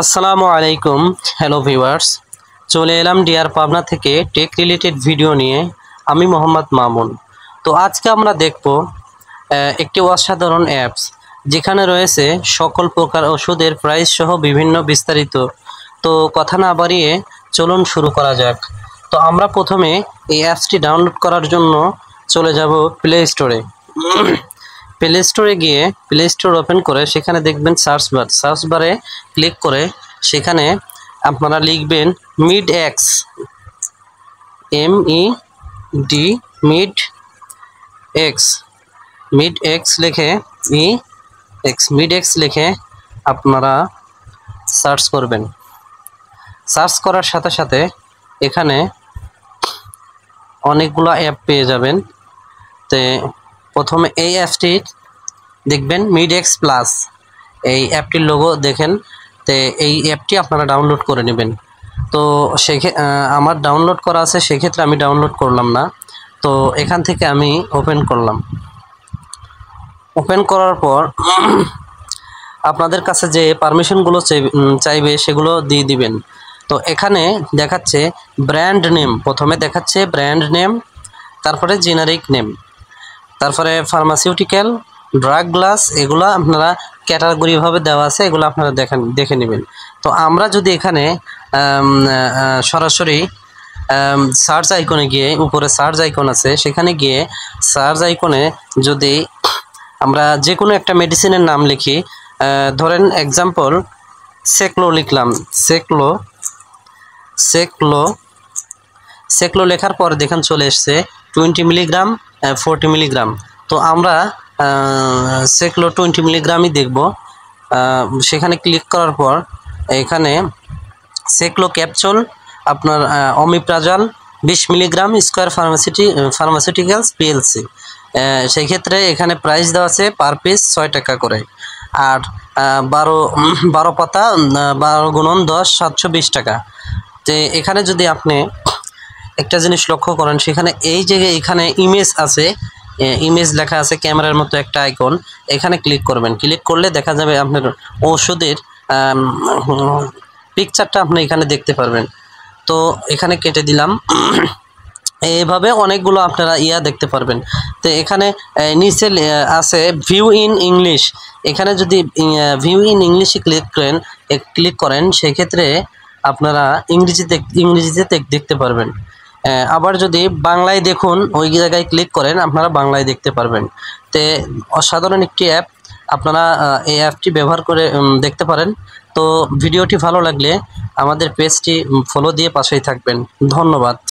আসসালামু আলাইকুম। Hello viewers, চলে এলাম ডিয়ার পাবনা থেকে টেক রিলেটেড ভিডিও নিয়ে। আমি মোহাম্মদ মামুন। তো আজকে আমরা দেখব একটি অসাধারণ অ্যাপস যেখানে রয়েছে সকল প্রকার ওষুধের প্রাইস সহ বিভিন্ন বিস্তারিত। তো কথা না বাড়িয়ে চলুন শুরু করা যাক। তো আমরা প্রথমে এই অ্যাপসটি ডাউনলোড করার জন্য চলে যাব প্লে স্টোরে। প্লে স্টোরে গিয়ে প্লে স্টোর ওপেন করে সেখানে দেখবেন সার্চ বারে ক্লিক করে সেখানে আপনারা লিখবেন mid x, MID mid x লিখে মিড এক্স লিখে আপনারা সার্চ করবেন। সার্চ করার সাথে সাথে এখানে অনেকগুলো অ্যাপ পেয়ে যাবেন। তো প্রথমে এই অ্যাপটি দেখবেন মিড এক্স প্লাস, এই অ্যাপটির লোগো দেখেন। তো এই অ্যাপটি আপনারা ডাউনলোড করে নেবেন। তো আমার ডাউনলোড করা আছে, সেক্ষেত্রে আমি ডাউনলোড করলাম না। তো এখান থেকে আমি ওপেন করলাম। ওপেন করার পর আপনাদের কাছে যে পারমিশনগুলো চাইবে সেগুলো দিয়ে দিবেন। তো এখানে দেখাচ্ছে ব্র্যান্ড নেম, প্রথমে দেখাচ্ছে ব্র্যান্ড নেম, তারপরে জেনারিক নেম, তারপরে ফার্মাসিউটিক্যাল, ড্রাগ গ্লাস, এগুলো আপনারা ক্যাটাগরিভাবে দেওয়া আছে, এগুলো আপনারা দেখে নেবেন। তো আমরা যদি এখানে সরাসরি সার্চ আইকনে গিয়ে, উপরে সার্চ আইকন আছে, সেখানে গিয়ে সার্চ আইকনে যদি আমরা যে কোনো একটা মেডিসিনের নাম লিখি, ধরেন এক্সাম্পল সেক্লো লিখলাম, সেক্লো লেখার পর দেখেন চলে এসছে 20 মিলিগ্রাম, 40 মিলিগ্রাম। তো আমরা সেক্লো 20 মিলিগ্রামই দেখব। সেখানে ক্লিক করার পর এখানে সেক্লো ক্যাপসুল আপনার omeprazole 20 milligram, square pharmaceuticals PLC। সেই ক্ষেত্রে এখানে প্রাইস দেওয়া আছে পার পিস 6 টাকা করে। আর 12 পাতা 12 গুণন 10 720 টাকা। তো এখানে যদি আপনি একটা জিনিস লক্ষ্য করেন, সেখানে এই যে এখানে ইমেজ আছে, ইমেজ লেখা আছে ক্যামেরার মতো একটা আইকন, এখানে ক্লিক করবেন। ক্লিক করলে দেখা যাবে আপনার ওষুধের পিকচারটা আপনি এখানে দেখতে পারবেন। তো এখানে কেটে দিলাম। এইভাবে অনেকগুলো আপনারা দেখতে পারবেন। তো এখানে নিচে আছে ভিউ ইন ইংলিশ। এখানে যদি ভিউ ইন ইংলিশে ক্লিক করেন সেক্ষেত্রে আপনারা ইংরেজিতে দেখতে পারবেন। আবার যদি বাংলায় দেখুন, ওই জায়গায় ক্লিক করেন, আপনারা বাংলায় দেখতে পারবেন। তো অসাধারণ একটি অ্যাপ, আপনারা এই অ্যাপটি ব্যবহার করে দেখতে পারেন। তো ভিডিওটি ভালো লাগলে আমাদের পেজটি ফলো দিয়ে পাশেই থাকবেন। ধন্যবাদ।